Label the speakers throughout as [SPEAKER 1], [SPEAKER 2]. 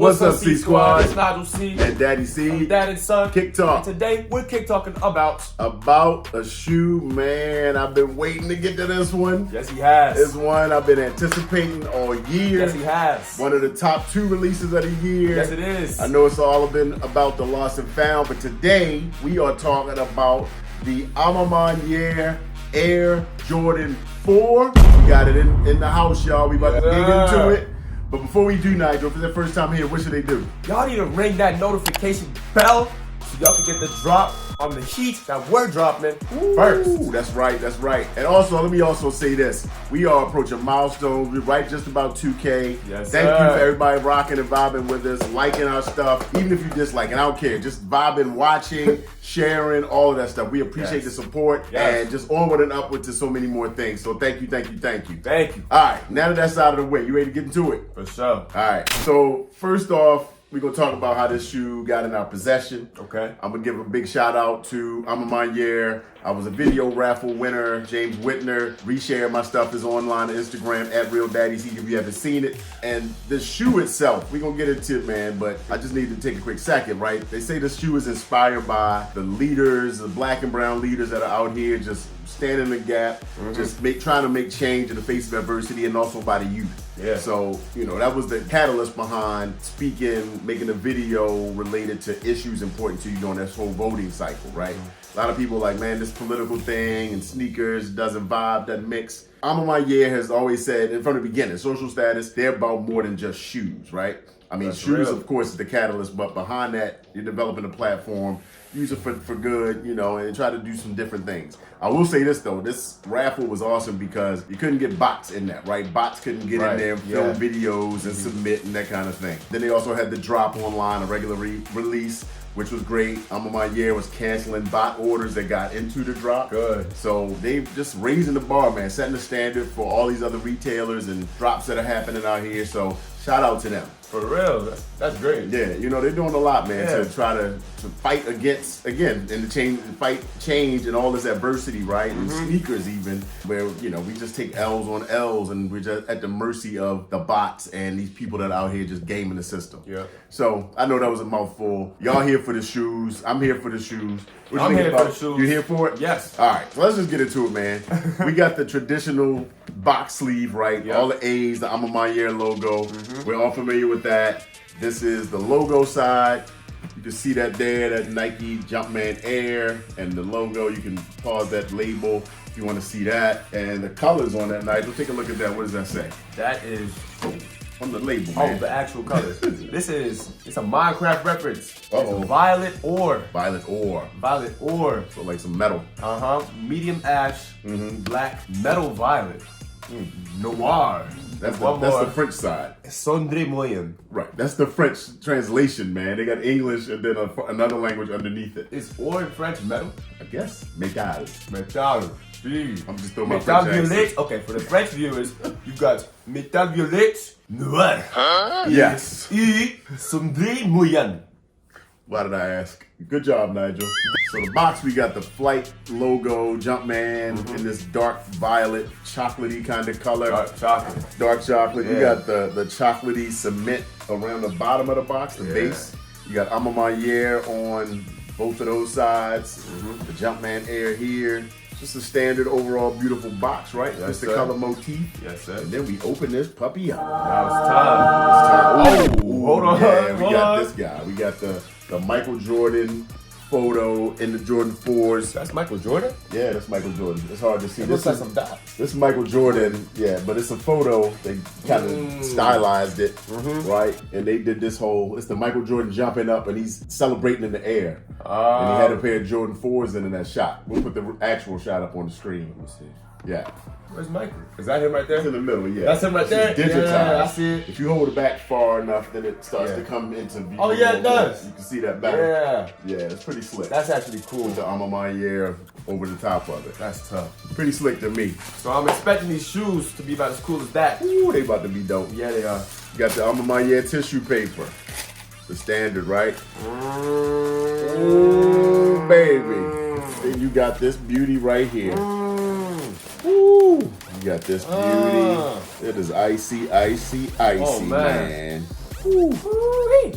[SPEAKER 1] What's up, C Squad?
[SPEAKER 2] It's Nigel C.
[SPEAKER 1] And Daddy C.
[SPEAKER 2] I'm Dad and Son.
[SPEAKER 1] Kick Talk.
[SPEAKER 2] And today, we're kick talking about
[SPEAKER 1] a shoe, man. I've been waiting to get to this one.
[SPEAKER 2] Yes, he has.
[SPEAKER 1] This one I've been anticipating all year.
[SPEAKER 2] Yes, he has.
[SPEAKER 1] One of the top 2 releases of the year.
[SPEAKER 2] Yes, it is.
[SPEAKER 1] I know it's all been about the lost and found, but today we are talking about the A Ma Maniere Air Jordan 4. We got it in the house, y'all. We about to dig into it. But before we do, Nigel, if it's their first time here, what should they do?
[SPEAKER 2] Y'all need to ring that notification bell so y'all can get the drop on the heat that we're dropping first.
[SPEAKER 1] That's right, that's right. And also, let me also say this. We are approaching milestones. We're right just about 2K.
[SPEAKER 2] Yes,
[SPEAKER 1] Thank you
[SPEAKER 2] sir.
[SPEAKER 1] for everybody rocking and vibing with us, liking our stuff. Even if you dislike it, I don't care. Just vibing, watching, sharing, all of that stuff. We appreciate the support and just onward and upward to so many more things. So thank you, thank you, thank you.
[SPEAKER 2] Thank you.
[SPEAKER 1] All right, now that that's out of the way, you ready to get into it?
[SPEAKER 2] For sure.
[SPEAKER 1] All right, so first off, we're going to talk about how this shoe got in our possession.
[SPEAKER 2] Okay.
[SPEAKER 1] I'm going to give a big shout out to A Ma Maniere. I was a video raffle winner. James Whitner. Reshare my stuff is online on Instagram at RealDaddyC if you haven't seen it. And the shoe itself, we're going to get into it, man, but I just need to take a quick second, right? They say this shoe is inspired by the leaders, the black and brown leaders that are out here just standing the gap, just trying to make change in the face of adversity, and also by the youth.
[SPEAKER 2] Yeah.
[SPEAKER 1] So, you know, that was the catalyst behind making a video related to issues important to you during this whole voting cycle, right? A lot of people are like, man, this political thing and sneakers doesn't vibe, doesn't mix. A Ma Maniere has always said, and from the beginning, social status, they're about more than just shoes, right? I mean, shoes, of course, is the catalyst, but behind that, you're developing a platform, use it for good, you know, and try to do some different things. I will say this, though. This raffle was awesome because you couldn't get bots in that, right? Bots couldn't get in there and film videos and submit and that kind of thing. Then they also had the drop online, a regular release, which was great. A Ma Maniere was canceling bot orders that got into the drop.
[SPEAKER 2] Good.
[SPEAKER 1] So they just raising the bar, man, setting the standard for all these other retailers and drops that are happening out here. So shout out to them.
[SPEAKER 2] For real. That's great.
[SPEAKER 1] Yeah, you know, they're doing a lot, man, to try to fight against, again, and to fight change and all this adversity, right? And sneakers even, where, you know, we just take L's on L's and we're just at the mercy of the bots and these people that are out here just gaming the system.
[SPEAKER 2] Yeah.
[SPEAKER 1] So I know that was a mouthful. Y'all here for the shoes. I'm here for the shoes.
[SPEAKER 2] I'm here for the shoes.
[SPEAKER 1] You here for it?
[SPEAKER 2] Yes.
[SPEAKER 1] All right, so let's just get into it, man. We got the traditional box sleeve, right? All the A's, the A Ma Maniere logo. We're all familiar with that. This is the logo side. You can see that there, that Nike Jumpman Air, and the logo. You can pause that label if you want to see that. And the colors on that, Nigel, take a look at that. What does that say?
[SPEAKER 2] That is...
[SPEAKER 1] On the label, man.
[SPEAKER 2] Oh, the actual colors. It's a Minecraft reference.
[SPEAKER 1] Uh-oh.
[SPEAKER 2] It's violet ore.
[SPEAKER 1] Violet ore.
[SPEAKER 2] Violet ore.
[SPEAKER 1] So like some metal.
[SPEAKER 2] Medium ash, black, metal violet. Noir.
[SPEAKER 1] That's the French side.
[SPEAKER 2] Sondre moyen.
[SPEAKER 1] Right. That's the French translation, man. They got English and then another language underneath it.
[SPEAKER 2] Is ore in French metal?
[SPEAKER 1] I guess. Metal.
[SPEAKER 2] Metal.
[SPEAKER 1] I'm just throwing my
[SPEAKER 2] Metal
[SPEAKER 1] French
[SPEAKER 2] violet.
[SPEAKER 1] accent.
[SPEAKER 2] Okay, for the French viewers, you got metal violet, noir.
[SPEAKER 1] Yes.
[SPEAKER 2] Et sondre moyen.
[SPEAKER 1] Why did I ask? Good job, Nigel. So the box, we got the Flight logo, Jumpman in this dark violet, chocolatey kind of color.
[SPEAKER 2] Dark chocolate.
[SPEAKER 1] Dark chocolate. You got the chocolatey cement around the bottom of the box, the base. You got A Ma Maniere on both of those sides. The Jumpman Air here. Just a standard overall beautiful box, right?
[SPEAKER 2] Yes,
[SPEAKER 1] Just the
[SPEAKER 2] sir.
[SPEAKER 1] color motif.
[SPEAKER 2] Yes, sir.
[SPEAKER 1] And then we open this puppy up.
[SPEAKER 2] Now it's time.
[SPEAKER 1] Ooh,
[SPEAKER 2] hold on.
[SPEAKER 1] Yeah, we
[SPEAKER 2] hold
[SPEAKER 1] got
[SPEAKER 2] on.
[SPEAKER 1] this guy. We got the Michael Jordan photo in the Jordan 4s.
[SPEAKER 2] That's Michael Jordan?
[SPEAKER 1] Yeah, that's Michael Jordan. It's hard to see.
[SPEAKER 2] It looks like some dots.
[SPEAKER 1] This is Michael Jordan, but it's a photo. They kind of stylized it, right? And they did this it's the Michael Jordan jumping up and he's celebrating in the air. And he had a pair of Jordan 4s in that shot. We'll put the actual shot up on the screen. Let me see. Yeah.
[SPEAKER 2] Where's Michael? Is that him right there?
[SPEAKER 1] It's in the middle, yeah.
[SPEAKER 2] That's him right there?
[SPEAKER 1] It's digitized.
[SPEAKER 2] Yeah, I see it.
[SPEAKER 1] If you hold it back far enough, then it starts to come into view.
[SPEAKER 2] Oh, yeah, it does.
[SPEAKER 1] You can see that back.
[SPEAKER 2] Yeah.
[SPEAKER 1] Yeah, it's pretty slick.
[SPEAKER 2] That's actually cool.
[SPEAKER 1] With the A Ma Maniere over the top of it.
[SPEAKER 2] That's tough.
[SPEAKER 1] Pretty slick to me.
[SPEAKER 2] So I'm expecting these shoes to be about as cool as that.
[SPEAKER 1] Ooh, they about to be dope.
[SPEAKER 2] Yeah, they are.
[SPEAKER 1] You got the A Ma Maniere tissue paper. The standard, right? Ooh, baby. Then you got this beauty right here. Woo! You got this beauty. It is icy, icy, icy, man.
[SPEAKER 2] Woo-wee.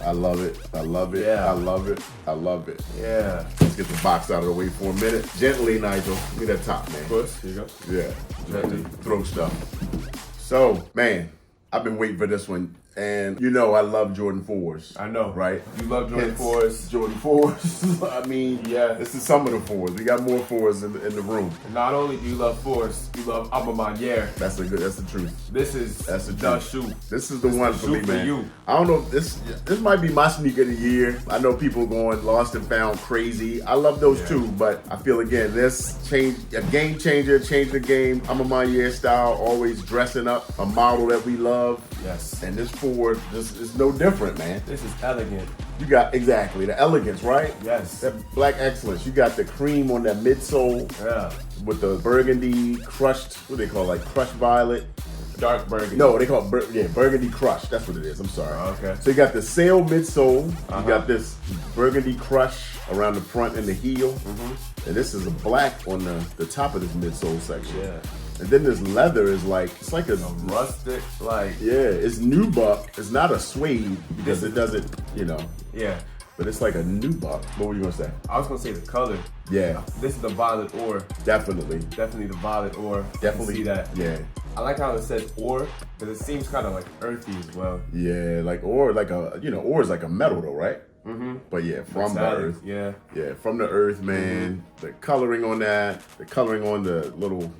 [SPEAKER 1] I love it. I love it.
[SPEAKER 2] Yeah.
[SPEAKER 1] I love it. I love it.
[SPEAKER 2] Yeah.
[SPEAKER 1] Let's get the box out of the way for a minute. Gently, Nigel. Give me that top, man.
[SPEAKER 2] Push. Here you go.
[SPEAKER 1] Yeah.
[SPEAKER 2] Gently.
[SPEAKER 1] Throw stuff. So, man, I've been waiting for this one. And you know I love Jordan 4s.
[SPEAKER 2] I know.
[SPEAKER 1] Right?
[SPEAKER 2] You love Jordan
[SPEAKER 1] Hence,
[SPEAKER 2] 4s.
[SPEAKER 1] Jordan 4s. I mean,
[SPEAKER 2] Yeah.
[SPEAKER 1] this is some of the 4s. We got more 4s in the room.
[SPEAKER 2] Not only do you love 4s, you love A Ma Maniere.
[SPEAKER 1] That's the truth.
[SPEAKER 2] This is
[SPEAKER 1] That's the
[SPEAKER 2] the
[SPEAKER 1] truth.
[SPEAKER 2] shoe.
[SPEAKER 1] This is the one for
[SPEAKER 2] shoe
[SPEAKER 1] me,
[SPEAKER 2] for
[SPEAKER 1] man.
[SPEAKER 2] you.
[SPEAKER 1] I don't know if this might be my sneaker of the year. I know people going lost and found crazy. I love those too, but I feel again this a game changer, changed the game. I'm a Maniere style, always dressing up a model that we love.
[SPEAKER 2] Yes.
[SPEAKER 1] And this 4 just is no different, man.
[SPEAKER 2] This is elegant.
[SPEAKER 1] You got exactly the elegance, right?
[SPEAKER 2] Yes.
[SPEAKER 1] That black excellence. You got the cream on that midsole
[SPEAKER 2] Yeah.
[SPEAKER 1] with the burgundy crushed. What do they call it? Like crushed violet?
[SPEAKER 2] Dark burgundy.
[SPEAKER 1] No, they call it burgundy crush. That's what it is. I'm sorry.
[SPEAKER 2] Okay.
[SPEAKER 1] So you got the sail midsole. You
[SPEAKER 2] Uh-huh.
[SPEAKER 1] got this burgundy crush around the front and the heel. And this is a black on the top of this midsole section.
[SPEAKER 2] Yeah.
[SPEAKER 1] And then this leather is like, it's like a,
[SPEAKER 2] Rustic, like,
[SPEAKER 1] yeah, it's nubuck. It's not a suede because it doesn't,
[SPEAKER 2] yeah.
[SPEAKER 1] but it's like a nubuck. What were you gonna say?
[SPEAKER 2] I was gonna say the color.
[SPEAKER 1] Yeah,
[SPEAKER 2] This is the violet ore.
[SPEAKER 1] definitely.
[SPEAKER 2] Definitely the violet ore.
[SPEAKER 1] Definitely.
[SPEAKER 2] See that?
[SPEAKER 1] Yeah.
[SPEAKER 2] I like how it says ore because it seems kind of like earthy as well.
[SPEAKER 1] Yeah, like, or like ore is like a metal though, right? Mm-hmm. But yeah, from the
[SPEAKER 2] Metallic,
[SPEAKER 1] earth.
[SPEAKER 2] Yeah.
[SPEAKER 1] Yeah, from the earth, man. The coloring on that, the coloring on the little,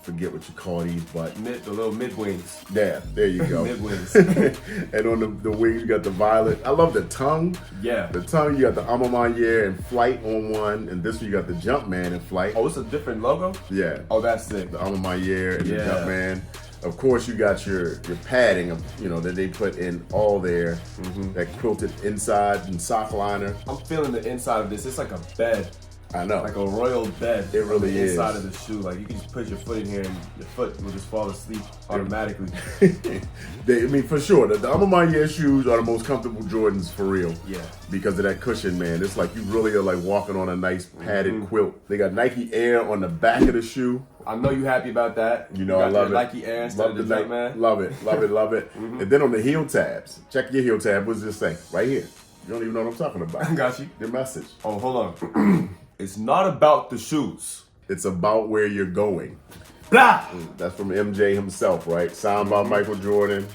[SPEAKER 1] forget what you call these, but
[SPEAKER 2] The little mid wings.
[SPEAKER 1] yeah, there you go.
[SPEAKER 2] Mid wings.
[SPEAKER 1] And on the wings, you got the violet. I love the tongue.
[SPEAKER 2] Yeah.
[SPEAKER 1] The tongue, you got the A Ma Maniere in flight on one, and this one you got the Jumpman in flight.
[SPEAKER 2] Oh, it's a different logo?
[SPEAKER 1] Yeah.
[SPEAKER 2] Oh, that's sick.
[SPEAKER 1] The A Ma Maniere and
[SPEAKER 2] Yeah.
[SPEAKER 1] the Jumpman. Of course, you got your padding, that they put in all there, that quilted inside and sock liner.
[SPEAKER 2] I'm feeling the inside of this. It's like a bed.
[SPEAKER 1] I know.
[SPEAKER 2] Like a royal bed.
[SPEAKER 1] It really
[SPEAKER 2] on the
[SPEAKER 1] is.
[SPEAKER 2] inside of the shoe. Like you can just put your foot in here and your foot will just fall asleep automatically.
[SPEAKER 1] For sure, the A Ma Maniere shoes are the most comfortable Jordans for real.
[SPEAKER 2] Yeah.
[SPEAKER 1] Because of that cushion, man. It's like you really are like walking on a nice padded quilt. They got Nike Air on the back of the shoe.
[SPEAKER 2] I know you happy about that.
[SPEAKER 1] You know, I
[SPEAKER 2] got
[SPEAKER 1] love
[SPEAKER 2] your
[SPEAKER 1] it.
[SPEAKER 2] Nike Air instead of the Jumpman.
[SPEAKER 1] Love it, love it, love it. And then on the heel tabs, check your heel tab. What does this say? Right here. You don't even know what I'm talking about.
[SPEAKER 2] I got you.
[SPEAKER 1] Your message.
[SPEAKER 2] Oh, hold on. It's not about the shoes.
[SPEAKER 1] It's about where you're going.
[SPEAKER 2] Blah!
[SPEAKER 1] That's from MJ himself, right? Signed by Michael Jordan.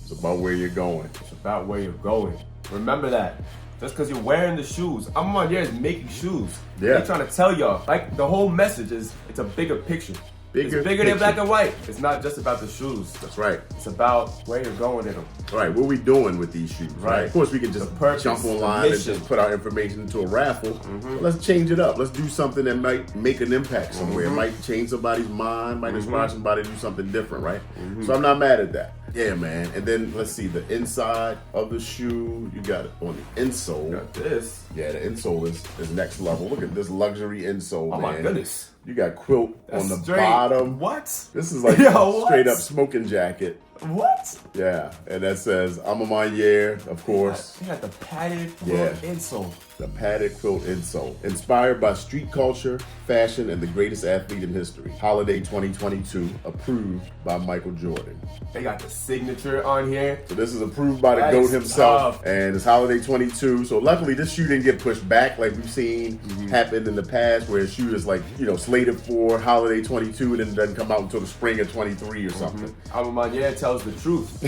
[SPEAKER 1] It's about where you're going.
[SPEAKER 2] It's about where you're going. Remember that. Just because you're wearing the shoes. A Ma Maniere is making shoes.
[SPEAKER 1] Yeah.
[SPEAKER 2] They're trying to tell y'all. Like, the whole message is, it's a bigger picture. It's bigger
[SPEAKER 1] picture.
[SPEAKER 2] than black and white. It's not just about the shoes.
[SPEAKER 1] That's right.
[SPEAKER 2] It's about where you're going in them.
[SPEAKER 1] All right, what we doing with these shoes, right?
[SPEAKER 2] Right.
[SPEAKER 1] Of course, we can just
[SPEAKER 2] The purpose,
[SPEAKER 1] jump
[SPEAKER 2] the
[SPEAKER 1] online and
[SPEAKER 2] mission.
[SPEAKER 1] just put our information into a raffle. But let's change it up. Let's do something that might make an impact somewhere. It might change somebody's mind, might inspire somebody to do something different, right? So I'm not mad at that. Yeah, man. And then let's see, the inside of the shoe, you got it on the insole.
[SPEAKER 2] Got this.
[SPEAKER 1] Yeah, the insole is next level. Look at this luxury insole,
[SPEAKER 2] Oh
[SPEAKER 1] man.
[SPEAKER 2] my goodness.
[SPEAKER 1] You got quilt
[SPEAKER 2] That's
[SPEAKER 1] on the
[SPEAKER 2] straight.
[SPEAKER 1] bottom.
[SPEAKER 2] What?
[SPEAKER 1] This is like
[SPEAKER 2] Yo,
[SPEAKER 1] a
[SPEAKER 2] what?
[SPEAKER 1] straight up smoking jacket.
[SPEAKER 2] What?
[SPEAKER 1] Yeah, and that says A Ma Maniere, of course.
[SPEAKER 2] They got the padded
[SPEAKER 1] Yeah.
[SPEAKER 2] insole.
[SPEAKER 1] The padded quilt insole. Inspired by street culture, fashion, and the greatest athlete in history. Holiday 2022, approved by Michael Jordan.
[SPEAKER 2] They got the signature on here.
[SPEAKER 1] So this is approved by the
[SPEAKER 2] That
[SPEAKER 1] GOAT
[SPEAKER 2] is
[SPEAKER 1] himself,
[SPEAKER 2] tough.
[SPEAKER 1] and it's Holiday 22. So luckily this shoe didn't get pushed back like we've seen happen in the past, where a shoe is like, slated for Holiday 22 and then it doesn't come out until the spring of 23 or something.
[SPEAKER 2] A Ma Maniere tells the truth.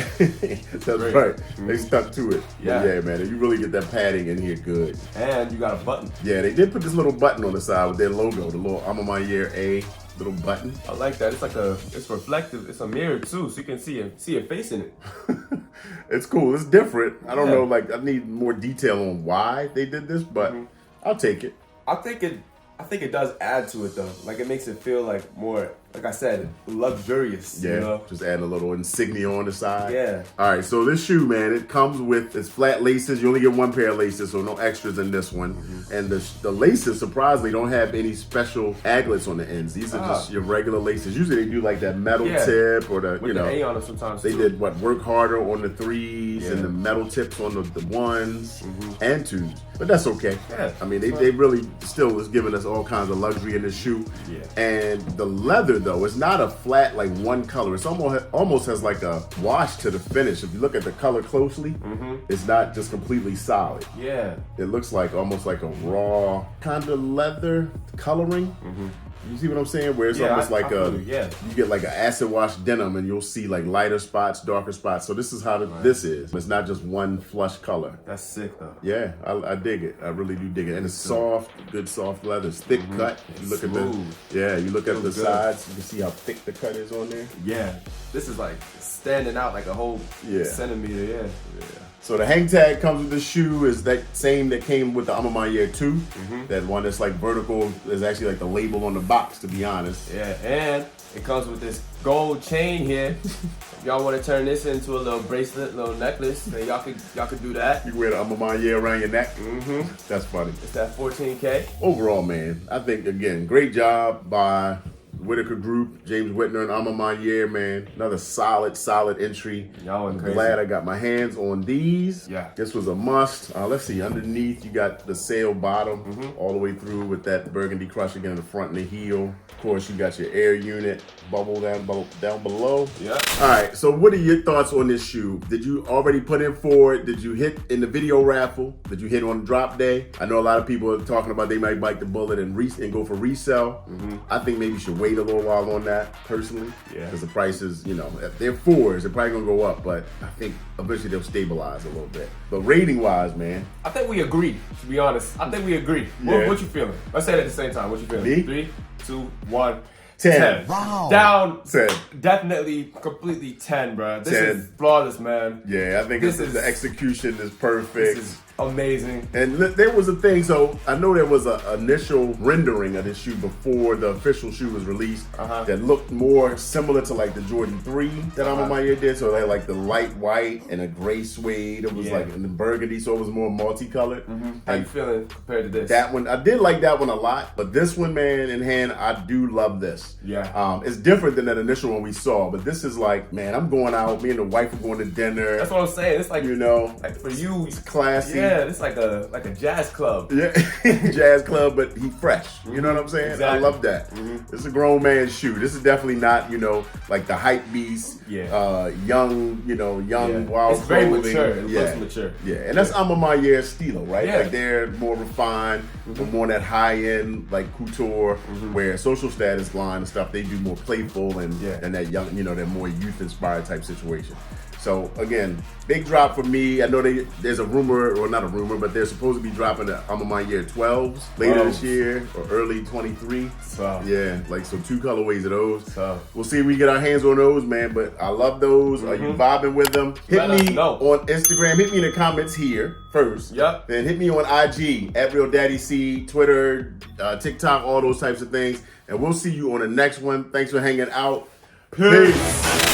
[SPEAKER 1] That's
[SPEAKER 2] Great.
[SPEAKER 1] right. They stuck to it. But
[SPEAKER 2] Yeah.
[SPEAKER 1] yeah, man, you really get that padding in here good.
[SPEAKER 2] And you got a button.
[SPEAKER 1] Yeah, they did put this little button on the side with their logo, the little A Ma Maniere A little button.
[SPEAKER 2] I like that. It's like it's reflective. It's a mirror too, so you can see your face in it.
[SPEAKER 1] It's cool. It's different. I don't
[SPEAKER 2] Yeah.
[SPEAKER 1] know, like I need more detail on why they did this, but I'll take it.
[SPEAKER 2] I think it does add to it though. Like it makes it feel like more, like I said, luxurious.
[SPEAKER 1] Yeah,
[SPEAKER 2] You know?
[SPEAKER 1] just adding a little insignia on the side.
[SPEAKER 2] Yeah.
[SPEAKER 1] All right, so this shoe, man, it comes with its flat laces. You only get one pair of laces, so no extras in this one. And the laces, surprisingly, don't have any special aglets on the ends. These are just your regular laces. Usually they do like that metal
[SPEAKER 2] Yeah.
[SPEAKER 1] tip or the,
[SPEAKER 2] With the A on it sometimes.
[SPEAKER 1] They
[SPEAKER 2] too.
[SPEAKER 1] did work harder on the threes and
[SPEAKER 2] Yeah.
[SPEAKER 1] the metal tips on the ones and twos. But that's okay.
[SPEAKER 2] Yeah.
[SPEAKER 1] I mean, they really still is giving us all kinds of luxury in this shoe.
[SPEAKER 2] Yeah.
[SPEAKER 1] And the leather it though. It's not a flat like one color. It's almost has like a wash to the finish. If you look at the color closely, it's not just completely solid.
[SPEAKER 2] Yeah.
[SPEAKER 1] It looks like almost like a raw kind of leather coloring. You see what I'm saying? Where it's almost like you get like an acid wash denim and you'll see like lighter spots, darker spots. So this is how this is. It's not just one flush color.
[SPEAKER 2] That's sick though.
[SPEAKER 1] Yeah, I dig it. I really do dig it. And it's soft, good soft leather. It's thick cut. You look at you look at the sides, you can see how thick the cut is on there.
[SPEAKER 2] Yeah. This is like standing out like a whole centimeter, yeah.
[SPEAKER 1] So the hang tag comes with the shoe is that same that came with the A Ma Maniere 2. That one that's like vertical is actually like the label on the box, to be honest.
[SPEAKER 2] Yeah, and it comes with this gold chain here. If y'all want to turn this into a little bracelet, little necklace, then y'all could do that.
[SPEAKER 1] You wear the A Ma Maniere around your neck. That's funny.
[SPEAKER 2] It's that 14K.
[SPEAKER 1] Overall, man, I think again, great job by Whitaker Group, James Whitner and A Ma Maniere, man. Another solid entry.
[SPEAKER 2] Y'all went crazy.
[SPEAKER 1] Glad I got my hands on these.
[SPEAKER 2] Yeah.
[SPEAKER 1] This was a must. Let's see, underneath you got the sail bottom all the way through with that burgundy crush again in the front and the heel. Of course, you got your air unit bubble down below.
[SPEAKER 2] Yeah.
[SPEAKER 1] All right, so what are your thoughts on this shoe? Did you already put in for it? Did you hit in the video raffle? Did you hit on drop day? I know a lot of people are talking about they might bite the bullet and go for resale. I think maybe you should wait a little while on that, personally.
[SPEAKER 2] Yeah. Because
[SPEAKER 1] the prices, you know, if they're fours, they're probably gonna go up, but I think eventually they'll stabilize a little bit. But rating-wise, man.
[SPEAKER 2] I think we agree, to be honest. I think we agree.
[SPEAKER 1] Yeah.
[SPEAKER 2] What you feeling? Let's say it at the same time. What you feeling?
[SPEAKER 1] Me?
[SPEAKER 2] 3, 2, 1.
[SPEAKER 1] 10.
[SPEAKER 2] Wow. Down.
[SPEAKER 1] 10.
[SPEAKER 2] Definitely, completely 10, bro. This
[SPEAKER 1] 10.
[SPEAKER 2] is flawless, man.
[SPEAKER 1] Yeah, I think the execution is perfect.
[SPEAKER 2] This is amazing.
[SPEAKER 1] And there was a thing, so I know there was an initial rendering of this shoe before the official shoe was released that looked more similar to like the Jordan 3 that A Ma Maniere did. So they had like the light white and a gray suede. It was like in the burgundy, so it was more multicolored.
[SPEAKER 2] How you feeling compared to this?
[SPEAKER 1] That one, I did like that one a lot, but this one, man, in hand, I do love this.
[SPEAKER 2] Yeah.
[SPEAKER 1] It's different than that initial one we saw, but this is like, man, I'm going out, me and the wife are going to dinner.
[SPEAKER 2] That's what I'm saying. It's like,
[SPEAKER 1] you know,
[SPEAKER 2] like for you,
[SPEAKER 1] it's classy.
[SPEAKER 2] Yeah, it's like a jazz club.
[SPEAKER 1] Yeah, jazz club, but he fresh. You know what I'm saying?
[SPEAKER 2] Exactly.
[SPEAKER 1] I love that. It's a grown man's shoe. This is definitely not, you know, like the hype beast. Young, you know, wild.
[SPEAKER 2] It's very
[SPEAKER 1] clothing.
[SPEAKER 2] mature. It looks mature.
[SPEAKER 1] Yeah, and that's A Ma Maniere stilo, right?
[SPEAKER 2] Yeah.
[SPEAKER 1] Like they're more refined, more that high end, like couture, where social status line and stuff, they do more playful and that young, you know, that more youth inspired type situation. So again, big drop for me. I know there's a rumor, or not a rumor, but they're supposed to be dropping the A Ma Maniere 12s later this year or early 23. Yeah, like so 2 colorways of those. We'll see if we get our hands on those, man. But I love those. Are you vibing with them? Hit me on Instagram. Hit me in the comments here first.
[SPEAKER 2] Yep.
[SPEAKER 1] Then hit me on IG at RealDaddyC, Twitter, TikTok, all those types of things. And we'll see you on the next one. Thanks for hanging out. Peace.